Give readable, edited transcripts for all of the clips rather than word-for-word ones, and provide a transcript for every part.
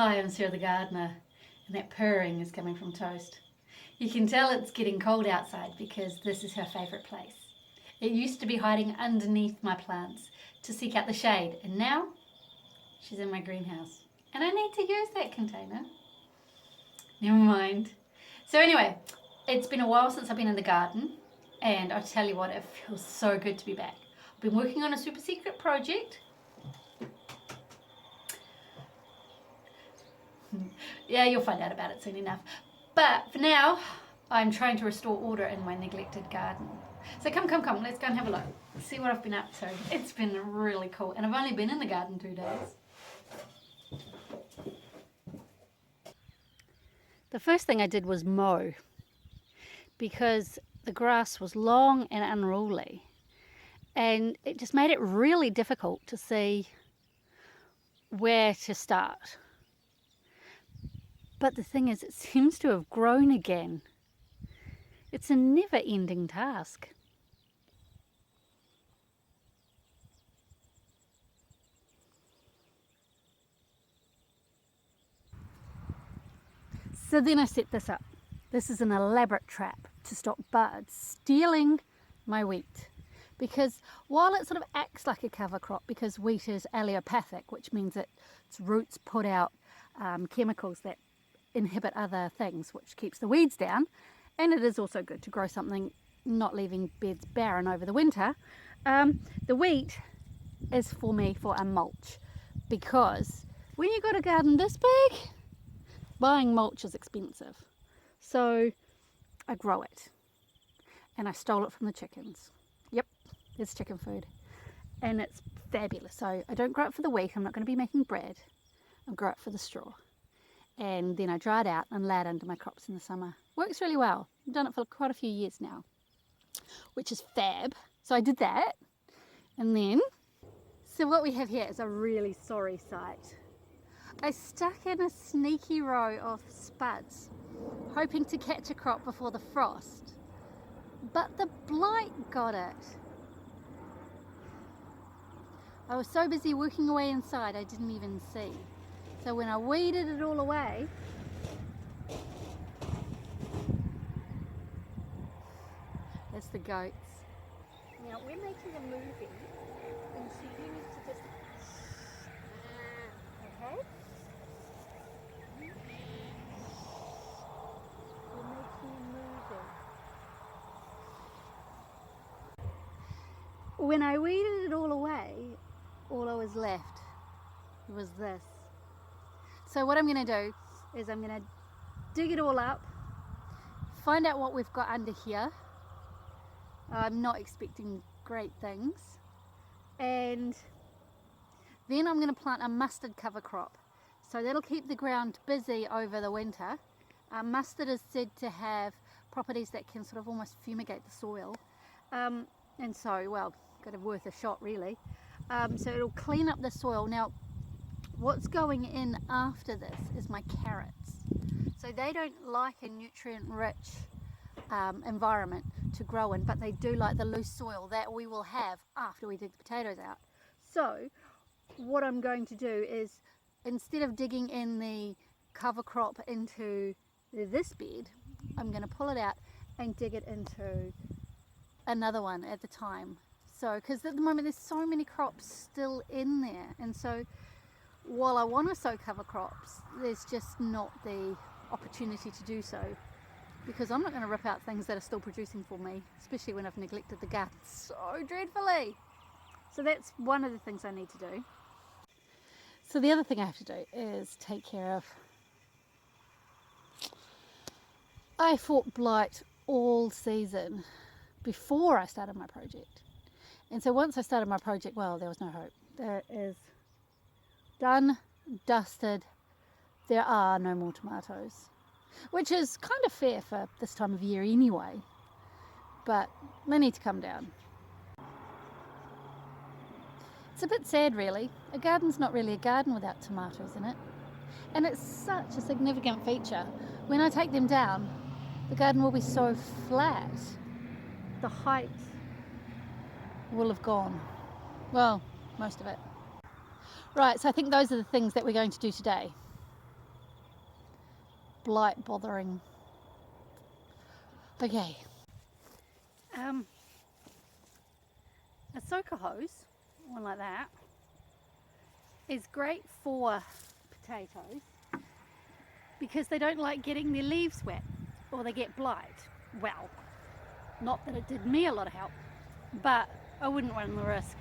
Hi, I'm Sarah the gardener, and that purring is coming from Toast. You can tell it's getting cold outside because this is her favourite place. It used to be hiding underneath my plants to seek out the shade, and now she's in my greenhouse. And I need to use that container. Never mind. So anyway, it's been a while since I've been in the garden, and I tell you what, it feels so good to be back. I've been working on a super secret project. Yeah, you'll find out about it soon enough. But for now, I'm trying to restore order in my neglected garden. So come, let's go and have a look. See what I've been up to. It's been really cool, and I've only been in the garden 2 days. The first thing I did was mow, because the grass was long and unruly, and it just made it really difficult to see where to start. But the thing is, it seems to have grown again. It's a never-ending task. So then I set this up. This is an elaborate trap to stop birds stealing my wheat. Because while it sort of acts like a cover crop, because wheat is allelopathic, which means that its roots put out chemicals that inhibit other things, which keeps the weeds down, and it is also good to grow something not leaving beds barren over the winter. The wheat is for me for a mulch, because when you've got a garden this big, buying mulch is expensive. So I grow it, and I stole it from the chickens. Yep, it's chicken food, and it's fabulous. So I don't grow it for the wheat. I'm not going to be making bread. I grow it for the straw. And then I dry it out and lay it under my crops in the summer. Works really well. I've done it for quite a few years now, which is fab. So I did that, and then, so what we have here is a really sorry sight. I stuck in a sneaky row of spuds, hoping to catch a crop before the frost, but the blight got it. I was so busy working away inside I didn't even see. So when I weeded it all away, that's the goats. Now we're making a movie, and so you need to just, okay? We're making a movie. When I weeded it all away, all I was left was this. So what I'm going to do is I'm going to dig it all up, find out what we've got under here. I'm not expecting great things. And then I'm going to plant a mustard cover crop. So that'll keep the ground busy over the winter. Mustard is said to have properties that can sort of almost fumigate the soil. And so, well, got to worth a shot really. So it'll clean up the soil. Now, what's going in after this is my carrots. So they don't like a nutrient-rich environment to grow in, but they do like the loose soil that we will have after we dig the potatoes out. So what I'm going to do is, instead of digging in the cover crop into this bed, I'm going to pull it out and dig it into another one at the time. So, because at the moment there's so many crops still in there, and so while I want to sow cover crops, there's just not the opportunity to do so, because I'm not going to rip out things that are still producing for me, especially when I've neglected the garden so dreadfully. So that's one of the things I need to do. So the other thing I have to do is take care of, I fought blight all season before I started my project. And so once I started my project, well, there was no hope. There is done, dusted, there are no more tomatoes, which is kind of fair for this time of year anyway, but they need to come down. It's a bit sad really. A garden's not really a garden without tomatoes in it, and it's such a significant feature. When I take them down, the garden will be so flat, the height will have gone. Well, most of it. Right, so I think those are the things that we're going to do today. blight bothering. Okay. A soaker hose, one like that, is great for potatoes because they don't like getting their leaves wet or they get blight. Well, not that it did me a lot of help, but I wouldn't run the risk.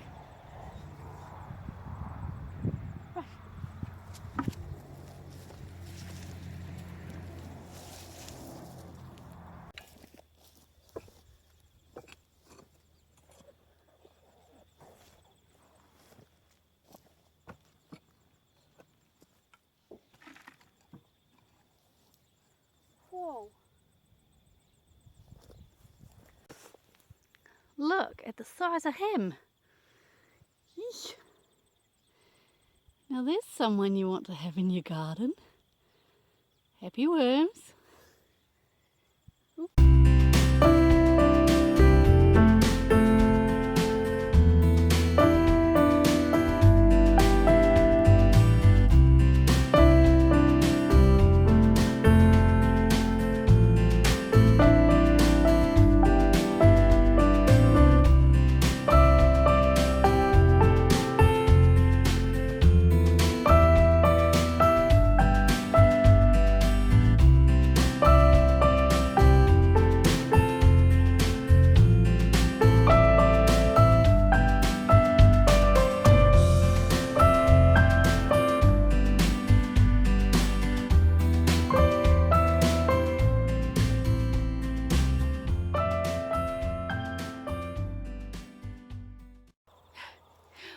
Whoa. Look at the size of him. Yeesh. Now there's someone you want to have in your garden. Happy worms.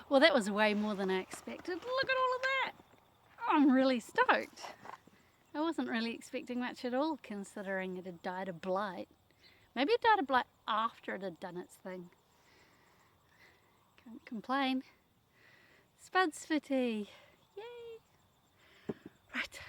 Well, that was way more than I expected. Look at all of that. I'm really stoked. I wasn't really expecting much at all, considering it had died of blight. Maybe it died of blight after it had done its thing. Can't complain. Spuds for tea. Yay! Right.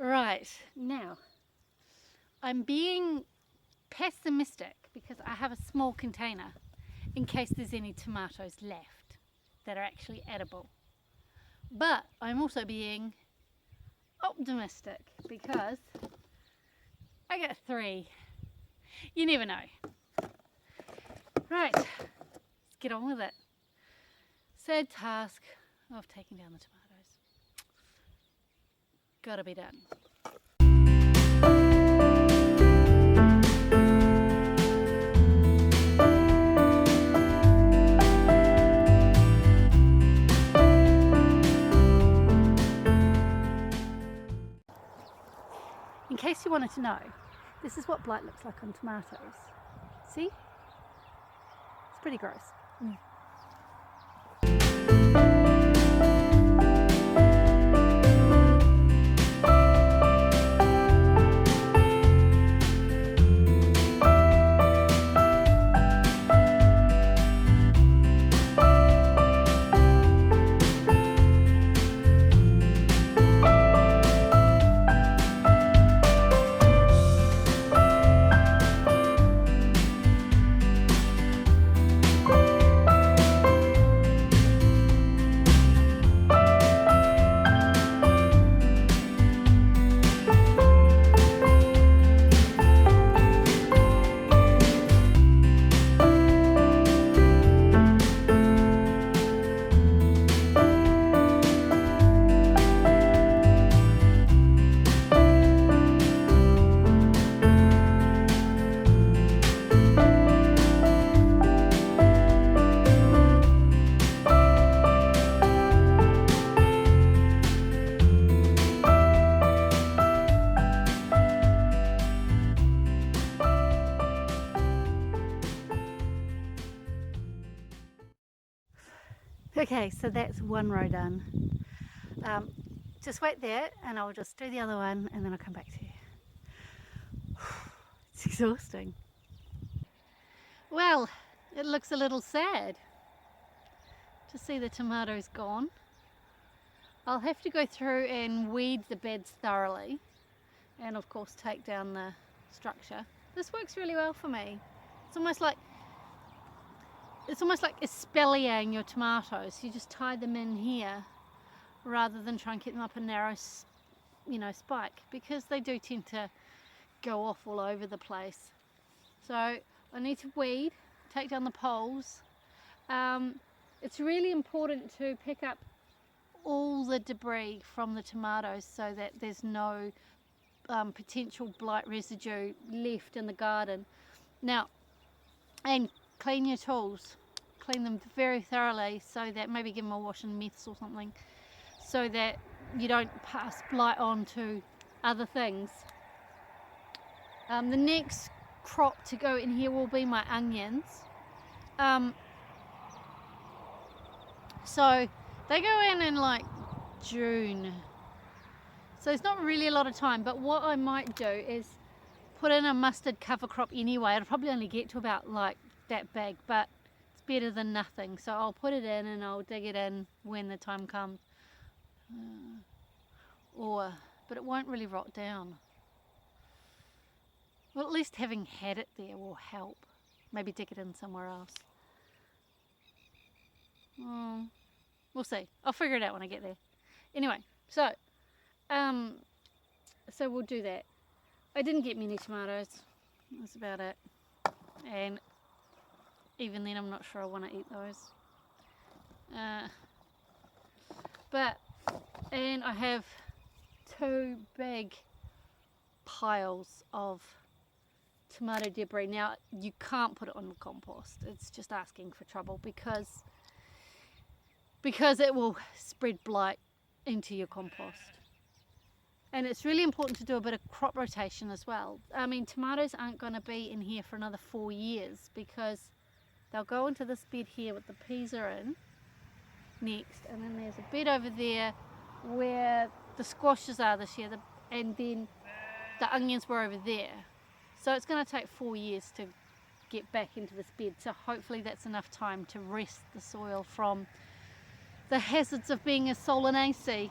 Right, now I'm being pessimistic because I have a small container in case there's any tomatoes left that are actually edible. But I'm also being optimistic because I got 3. You never know. Right, let's get on with it. Sad task of taking down the tomatoes. Gotta be done. In case you wanted to know, this is what blight looks like on tomatoes. See? It's pretty gross. Okay, so that's one row done. Just wait there and I'll just do the other one and then I'll come back to you. It's exhausting. Well, it looks a little sad to see the tomatoes gone. I'll have to go through and weed the beds thoroughly and of course take down the structure. This works really well for me. It's almost like espaliering your tomatoes. You just tie them in here rather than try and keep them up a narrow, spike, because they do tend to go off all over the place. So I need to weed, take down the poles. It's really important to pick up all the debris from the tomatoes so that there's no potential blight residue left in the garden. Now, and clean your tools, clean them very thoroughly, so that maybe give them a wash and meths or something, so that you don't pass blight on to other things. The next crop to go in here will be my onions. So they go in like June, so it's not really a lot of time, but what I might do is put in a mustard cover crop anyway. It'll probably only get to about like that big, but it's better than nothing. So I'll put it in and I'll dig it in when the time comes. But it won't really rot down. Well, at least having had it there will help. Maybe dig it in somewhere else. We'll see. I'll figure it out when I get there. Anyway, so we'll do that. I didn't get many tomatoes. That's about it. And even then, I'm not sure I want to eat those. And I have 2 big piles of tomato debris. Now, you can't put it on the compost. It's just asking for trouble because it will spread blight into your compost. And it's really important to do a bit of crop rotation as well. I mean, tomatoes aren't going to be in here for another 4 years, because they'll go into this bed here with the peas are in next, and then there's a bed over there where the squashes are this year, and then the onions were over there. So it's going to take 4 years to get back into this bed. So hopefully that's enough time to rest the soil from the hazards of being a Solanaceae.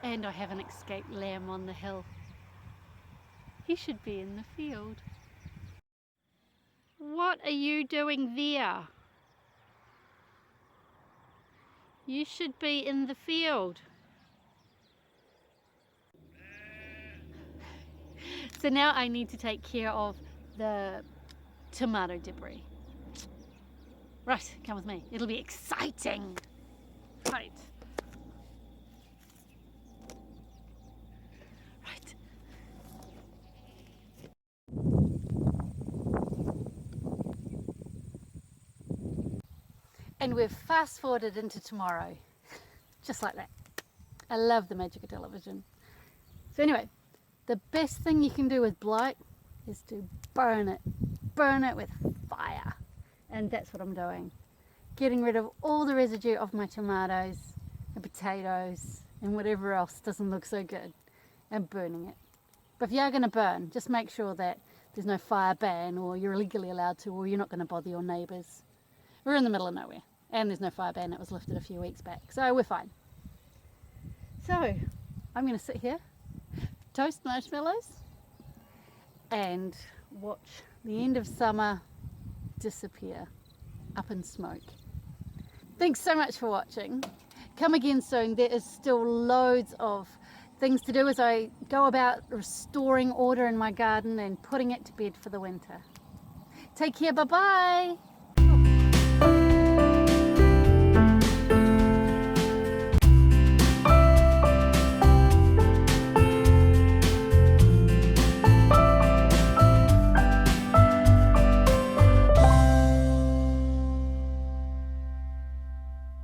And I have an escaped lamb on the hill. He should be in the field. What are you doing there? You should be in the field. So now I need to take care of the tomato debris. Right, come with me. It'll be exciting. Right. Right. And we've fast forwarded into tomorrow. Just like that. I love the magic of television. So anyway, the best thing you can do with blight is to burn it. Burn it with fire. And that's what I'm doing. Getting rid of all the residue of my tomatoes and potatoes and whatever else doesn't look so good, and burning it. But if you are going to burn, just make sure that there's no fire ban, or you're illegally allowed to, or you're not going to bother your neighbours. We're in the middle of nowhere, and there's no fire ban. It was lifted a few weeks back, so we're fine. So I'm going to sit here, toast marshmallows, and watch the end of summer disappear up in smoke. Thanks so much for watching. Come again soon. There is still loads of things to do as I go about restoring order in my garden and putting it to bed for the winter. Take care. Bye bye.